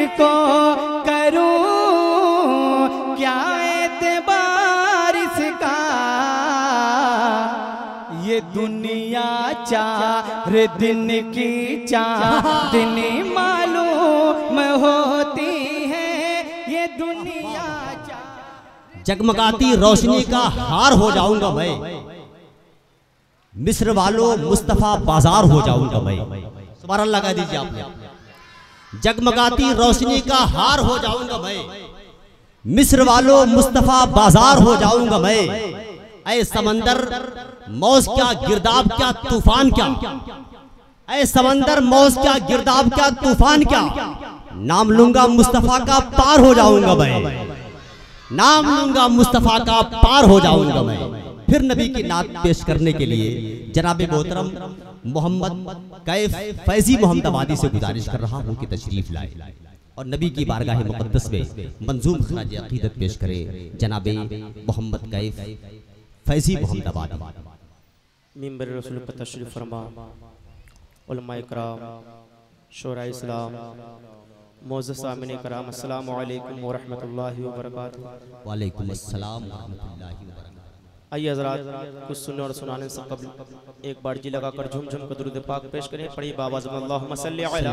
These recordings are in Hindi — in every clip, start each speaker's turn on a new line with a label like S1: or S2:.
S1: किसको करूं, क्या एतबार इसका, ये दुनिया चार दिन की चांदनी मालूम होती है, ये दुनिया
S2: जगमगाती रोशनी का हार हो जाऊंगा मैं, मिस्र वालों मुस्तफा बाजार हो जाऊंगा मैं। सुभान अल्लाह लगा दीजिए आपने। जगमगाती रोशनी का हार हो जाऊंगा मैं, मिस्र वालों मुस्तफा बाजार हो जाऊंगा मैं। ऐ समंदर मौज क्या गिरदाब क्या तूफान क्या, ऐ समंदर मौज क्या गिरदाब क्या तूफान क्या, नाम लूंगा मुस्तफा का पार हो जाऊंगा मैं, नाम लूंगा मुस्तफा का पार हो जाऊंगा मैं। फिर नबी की नात पेश करने के लिए जनाब मोहतरम मोहम्मद कैफ फैजी मोहम्मदाबादी से गुजारिश कर रहा हूं कि तशरीफ लाए और नबी की बारगाह मुक़द्दस में मंजूम खराज अक़ीदत पेश करे जनाब मोहम्मद कैफ फैजी मोहम्मदाबादी।
S3: मिंबर रसूल पर तशरीफ फरमा, उलमाए कराम, शोरा इस्लाम, मोअज़्ज़ज़ सामिन कराम, अस्सलामु अलैकुम व रहमतुल्लाहि व बरकातुहू।
S2: वालेकुम अस्सलाम व रहमतुल्लाहि व बरकातुहू।
S3: आइए हज़रात, कुछ सुनने और सुनाने से कबल एक बार जी लगाकर झुम झुम कर दुरूद पाक पेश करें। पढ़ी बाबा अल्लाहुम्मा सल्ली अला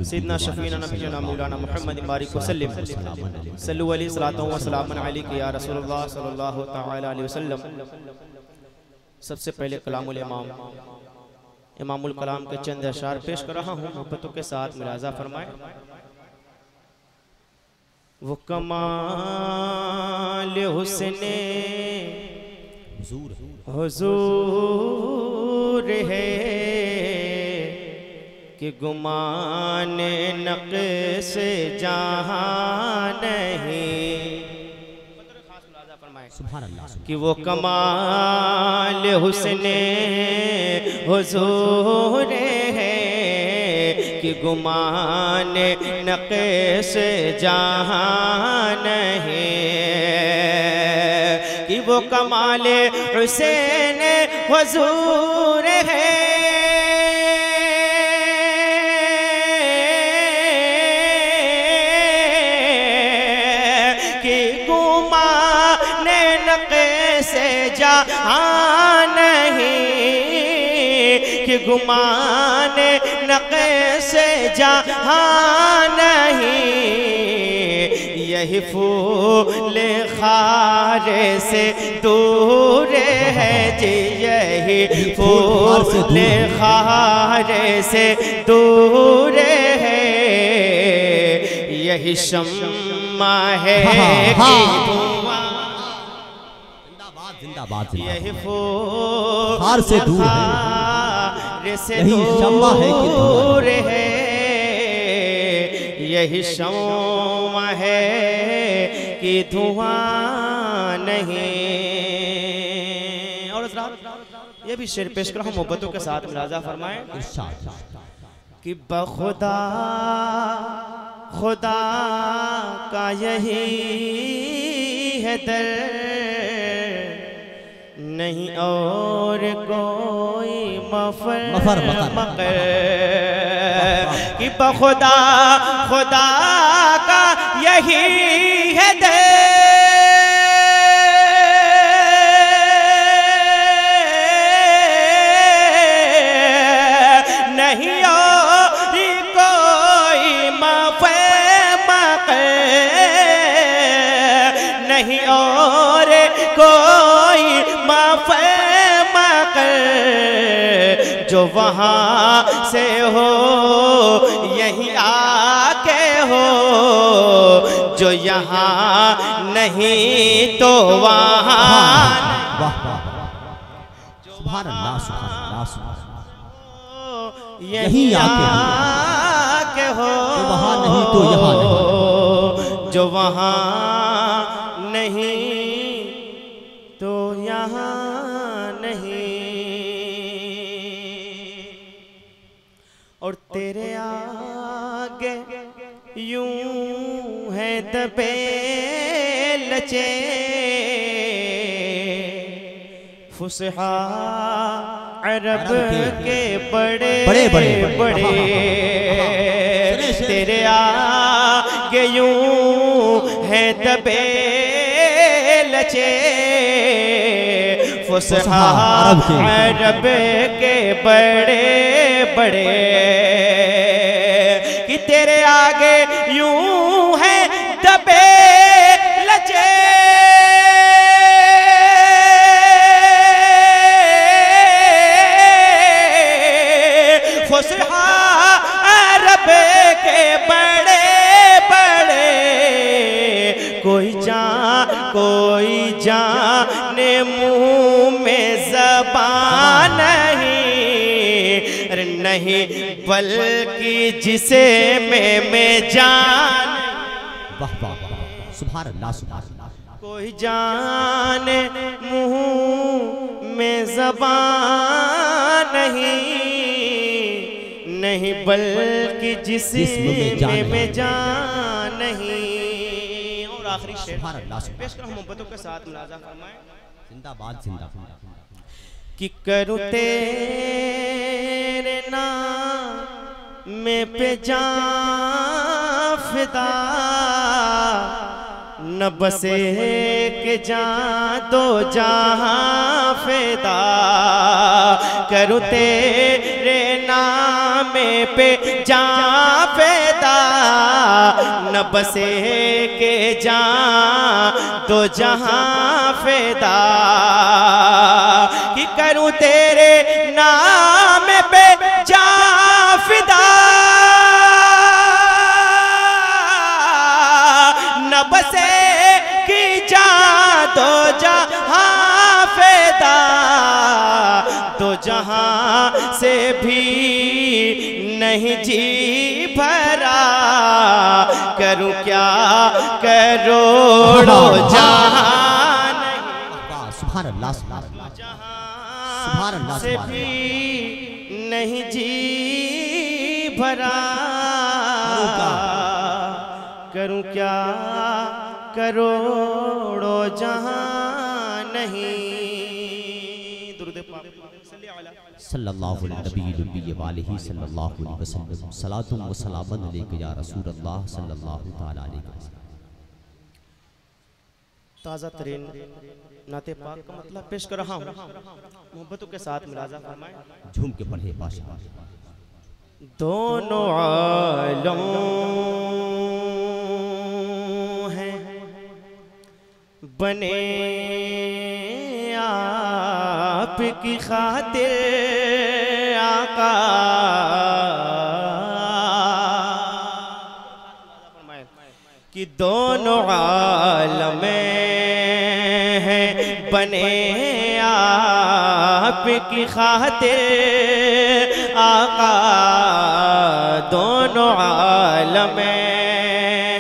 S3: सय्यिदना शफीना नबीना मौलाना मुहम्मद बारिक वसल्लम सल्लु अलैहि सलातो व सलामन अलैका या रसूलुल्लाह सल्लल्लाहु तआला अलैहि वसल्लम। सबसे पहले कलामुल इमाम इमामुल कलाम के चंद अशार पेश कर रहा हूँ, मोहब्बतों के साथ मुलाजा फरमाए। वो कमाल हुस्ने हुजूर है कि गुमान नक़्श जहां नहीं, कि वो कमाल हुस्ने हुजूर है कि गुमान नक़्श जहां नहीं, कि वो कमाल हुसैन हुजूर है कि गुमान नक़्श जहां नहीं, कि गुमान नक़्श जहां नहीं, यही फूल खार से दूर है जी, यही फूल खार से दूर है, यही शम्मा है कि
S2: जिंदाबाद
S3: यही फूल
S2: से दूर है,
S3: यही शम्मा है कि दूर है, यही शम्मा है कि धुआं नहीं। और ये भी शेर पेश कर रहा हूं, मोहब्बतों के साथ मुलाजा फरमाएं कि बखुदा खुदा का यही है दर, नहीं और कोई मफर मकर, कि बखुदा खुदा का यही है दर, नहीं और कोई मफर मकर, नहीं और कोई मकर, जो वहाँ से हो यही आके हो, जो यहाँ नहीं तो वहाँ।
S2: सुभान अल्लाह सुभान अल्लाह सुभान अल्लाह।
S3: यही आके हो,
S2: जो वहाँ नहीं तो यहाँ नहीं,
S3: जो वहाँ नहीं तो यहाँ नहीं, और तेरे आगे यूं है दबे लचे फुसहा अरब के बड़े बड़े, तेरे यूं है दबे लचे फुसहा अरब के बड़े बड़े कि तेरे आगे यूं है दबे लचे फुसहा अरब के बड़े बड़े कोई जाने मुंह में ज़बान नहीं नहीं बल्कि जिसे मैं जान
S2: वाह वाह वाह सुभान अल्लाह सुभान अल्लाह।
S3: कोई जाने मुंह में ज़बान नहीं बल्कि जिसमें में जान नहीं। और आखिरी शेर पेश करो मोहब्बतों के साथ मुलाजा फरमाएं।
S2: जिंदाबाद जिंदाबाद।
S3: कि करूं तेरे नाम में पे जान फिदा न बसे के जान दो जहां फिदा करूं तेरे नाम पे जान फिदा न बसे के जान दो जहां फिदा कि करूं तेरे नाम पे जान फिदा न बसे की जान दो जहां फिदा दो जहां से भी नहीं जी भरा करूं क्या करोड़ों जहां नहीं
S2: सुभान अल्लाह सुभान अल्लाह सुभान अल्लाह
S3: से भी नहीं जी भरा करूं क्या करोड़ों जहां नहीं। दुरूद पाक
S2: सल्लल्लाहु अलैहि वसल्लम सलातुम व सलामन अलैका या रसूल अल्लाह सल्लल्लाहु तआला अलैहि वसल्लम।
S3: ताज़ा तरीन नाते पाक का मतलब पेश कर रहा हूँ मोहब्बतों के साथ मुलाजा फरमाएं।
S2: झूम के पढ़े बादशाह।
S3: दोनों आलम हैं बने आपकी खातिर आका कि दोनों आलम हैं बने आपकी खातिर आका दोनों आलम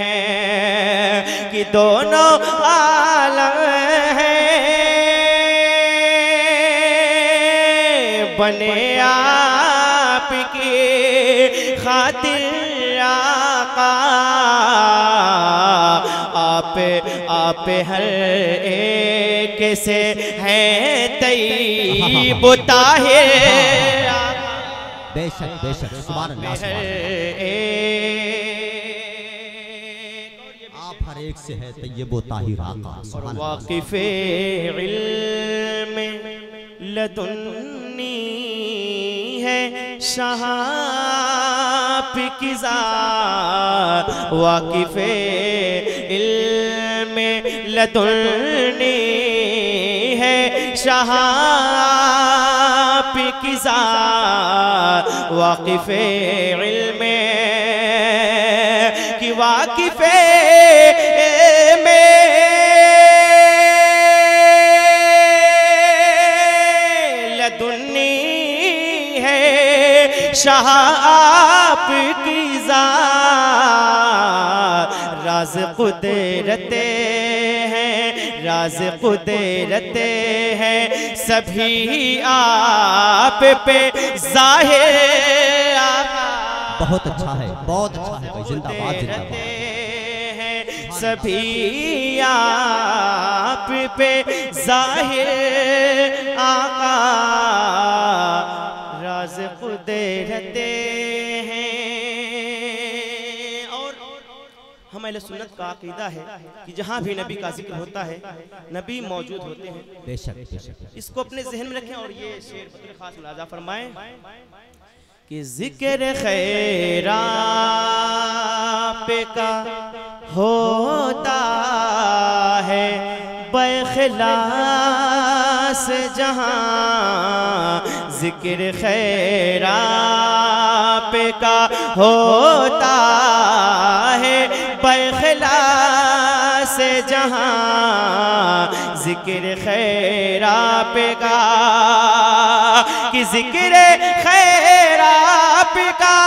S3: हैं कि दोनों आलम हैं बने आपकी खातिर आका आप हर एक से हैं तैयब ताहिर
S2: बेशक बेशक सुभान अल्लाह सुभान अल्लाह। आप हर एक से है तैयब ताहिर आका सुभान अल्लाह।
S3: वाक़िफ़े इल्म लदुन्नी है शाह की ज़ात वाक़िफ़े इल्म लदुन्नी है शाह की ज़ात वाक़िफ़े इल्म कि वाक़िफ़े में लदुन्नी है शाह आपकी ज़ात राज़ कुदरते हैं राज़ कुदरते हैं सभी आप पे ज़ाहिर
S2: बहुत अच्छा है भाई जिंदाबाद जिंदाबाद।
S3: सभी आप पे ज़ाहिर आका राज़ कुदरते हैं। और हम हम अहले सुन्नत का अकीदा है कि जहाँ भी नबी का जिक्र होता है नबी मौजूद होते हैं।
S2: बेशक बेशक।
S3: इसको अपने जहन में रखें और ये शेर बतौर खास मुलाजा फरमाएं कि जिक्र खैरात का होता है बेखलास जहाँ, जिक्र खैरात का होता है बेखलास जहाँ, जिक्र खैरात का कि जिक्र खैरात का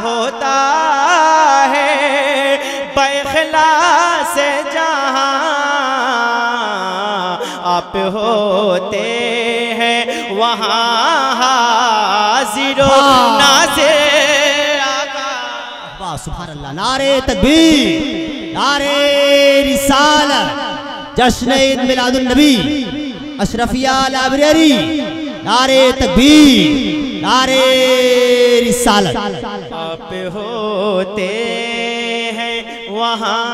S3: होता है बेखलास जहाँ, आप होते हैं वहाँ हाजिर नाज़िर आका।
S2: वाह सुभान अल्लाह। नारे तकबीर, नारे रिसालत, जश्न ईद मिलादुन नबी, अशरफिया लाइब्रेरी, नारे तकबीर, नारे रिसालत।
S3: आप होते हैं वहाँ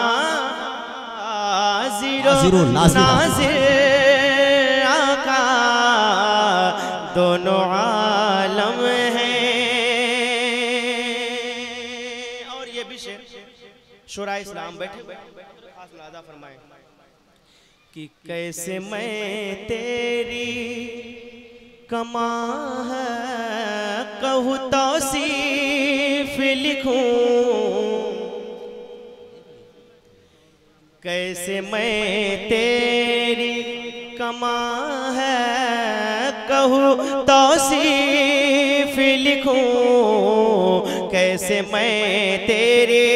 S3: हाजिर नाज़िर आका, दोनों आलम हैं। और ये भी शेर शुरा इस्लाम बैठे खास मुलाजा फरमाएं कि कैसे मैं तेरी कमा है कहूँ तौसीफ लिखूं, कैसे मैं तेरी कमा है कहूँ तौसीफ लिखूं, कैसे मैं तेरे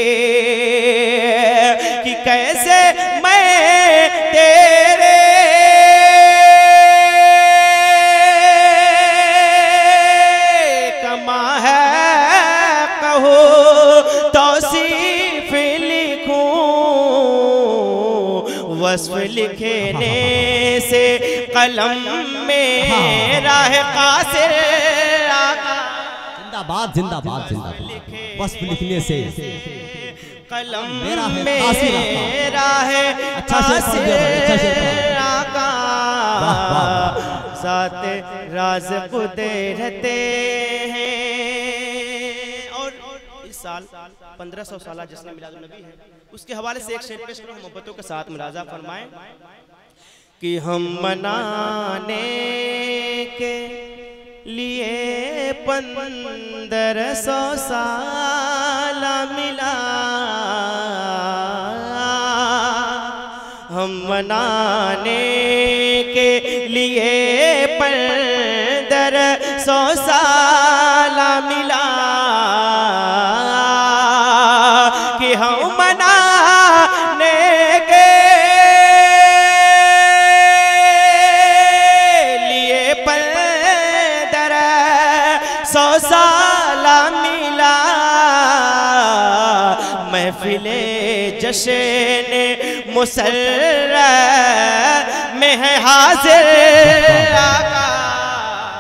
S3: कि कैसे मैं तेरे कमा है कहूँ तौसीफ लिखूं, वस्फ लिखने से कलम में राह कासिर आका।
S2: जिंदाबाद जिंदाबाद जिंदाबाद। वस्फ लिखने से
S3: कलम
S2: मेरा है
S3: में
S2: कासिर
S3: राह
S2: अच्छा शेर पढ़ दिया भाई, अच्छा शेर पढ़ा।
S3: आका।
S2: वाह वाह वाह।
S3: साथ राज खुदे रहते हैं। और इस साल 1500 साल जिसने मिलादुन नबी है उसके हवाले से एक शेर पेश करो, मोहब्बतों के साथ मुलाजा फरमाएं कि हम मनाने के लिए 1500 साल मिला, हम मनाने के लिए 1500 साल मिला, कि हम मनाने के लिए 1500 साल मिला, महफिले जश्न मुसर्रत में है हाजिर आका।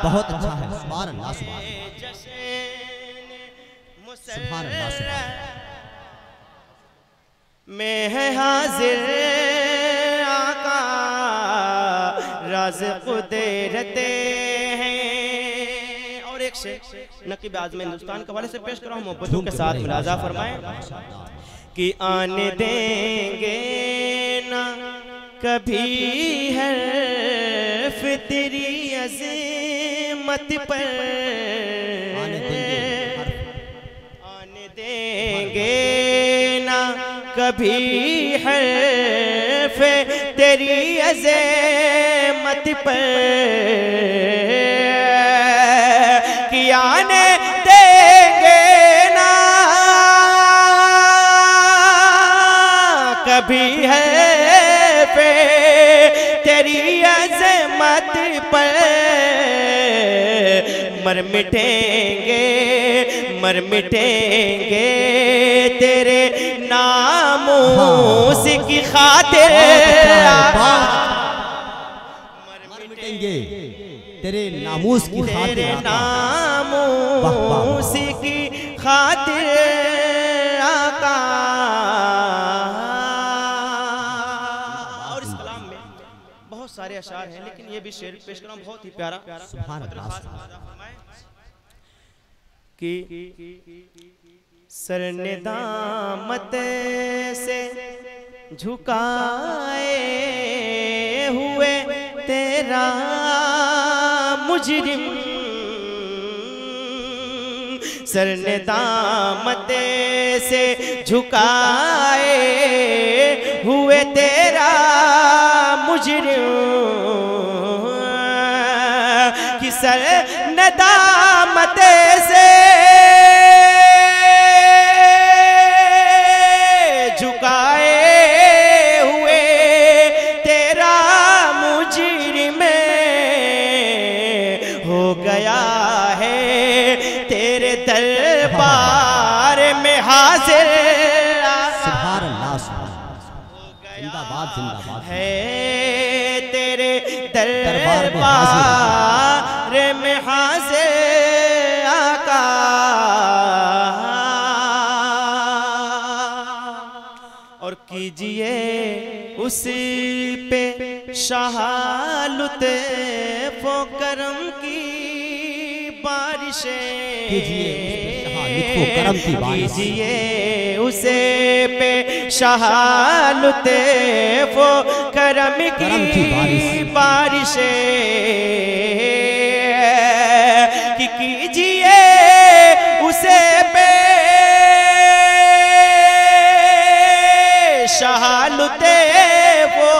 S2: बहुत अच्छा है। सुभान अल्लाह सुभान अल्लाह सुभान अल्लाह सुभान
S3: में है हाजिर आका, राज खुदे रहते हैं। और एक शेर नकीब आज़म हिंदुस्तान के हवाले से पेश कर रहा हूँ, मोहब्बतों के साथ मुलाजा फरमाएं कि आने देंगे ना कभी हर्फ तेरी अज़ीमत पर, आने देंगे ना कभी हर्फ तेरी अज़ीमत पर, कि आने देंगे ना कभी है पे तेरी अज़मत पर, मर मिटेंगे तेरे नामों की खातिर,
S2: मर मिटेंगे तेरे नामूस की खातिर,
S3: नामों की खातिर आका। और इस कलाम में बहुत सारे अशार हैं, लेकिन ये भी शेर पेश करना बहुत ही प्यारा कि सर ने दामत से झुकाए हुए तेरा मुजरिम, सर ने दामत से झुकाए हुए तेरा मुजरिम, कि सर ने दामत से दरबार में हाजिर।
S2: सुभान अल्लाह, जिंदाबाद जिंदाबाद
S3: है तेरे दरबार में हाजिर आका। और कीजिए उस पे शाहालुत्फ़ो करम की बारिशें, कीजिए उसे पे शाहालुत्फ़ो करम की बारिशें, कि कीजिए उसे पे शाहालुत्फ़ो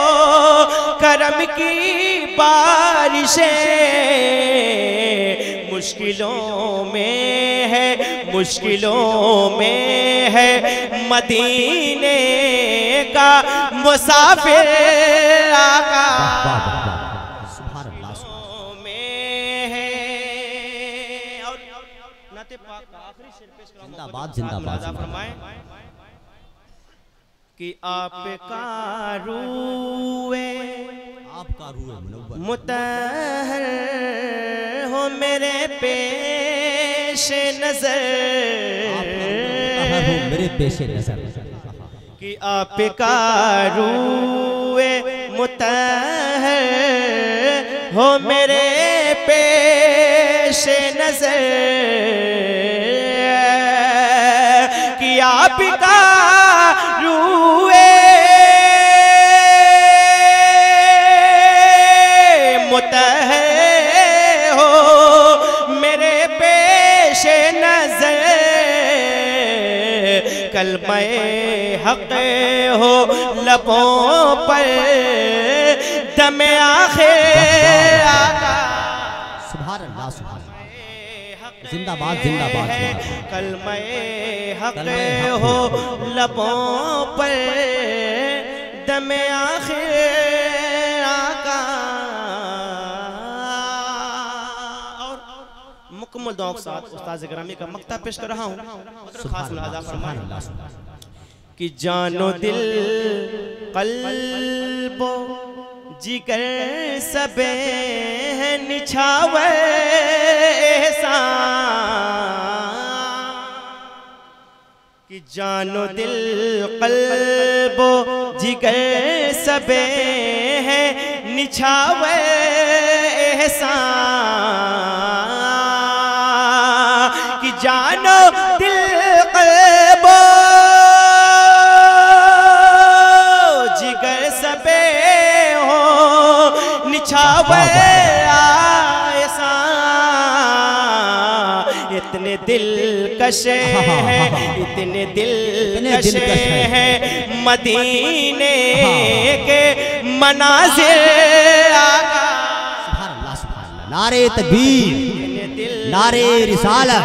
S3: करम की बारिशें। मुश्किलों में है, मुश्किलों में है मदीने का मुसाफिर आका। में है और नाते पाक का आखिरी शेर पेश करो।
S2: जिंदाबाद जिंदाबाद
S3: फरमाएं कि आपका रूए,
S2: आपका रूए
S3: मुतहर हो मेरे पेश नजर,
S2: मेरे पेश नजर,
S3: कि आपका रूए मुतहर हो मेरे पेश नजर, कि आपका रूए मुतहर हो मेरे पेश नजर, कलमे हक हो लबों पर दमे आखिर आका।
S2: सुभान अल्लाह, जिंदाबाद जिंदाबाद,
S3: कलमे हक हो लबों पर दमे आखिर आका। और मुकम्मल दुआ के साथ उस्ताद गिरामी का मक्ता पेश कर रहा हूँ। खास मुलाजा फरमाएं कि जानो दिल कल्बो जिगर सबे है निछावे कि जानो दिल कल्बो जिगर सबे है निछावे कि जानो दिल कल्बो जिगर सबे हो निछावे आयसा, इतने दिल कशे हैं, इतने दिल कशे हैं मदीने के मनाज़िर आका।
S2: नारे तकबीर, नारे रिसालत,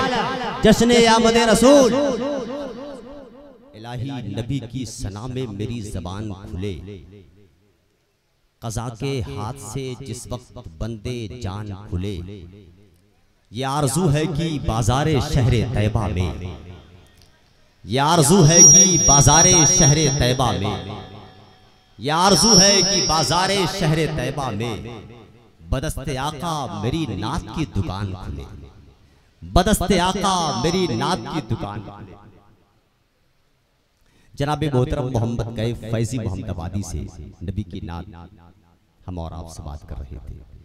S2: जश्न आमद रसूल। इलाही नबी की सना में मेरी जबान खुले, क़ज़ा के हाथ से जिस वक्त बंदे जान खुले। ये आरज़ू है कि बाज़ारे शहरे तैबा में, ये आरज़ू है कि बाज़ारे शहरे तैबा में, ये आरज़ू है कि बाज़ारे शहरे तैबा में बदस्ते आका मेरी नात की दुकान खुले। बदस्ते आका मेरी नात की दुकान वाले। जनाब मोहतरम मोहम्मद कैफ फैजी मोहम्मदाबादी से नबी की नात हम और आप से बात कर रहे थे।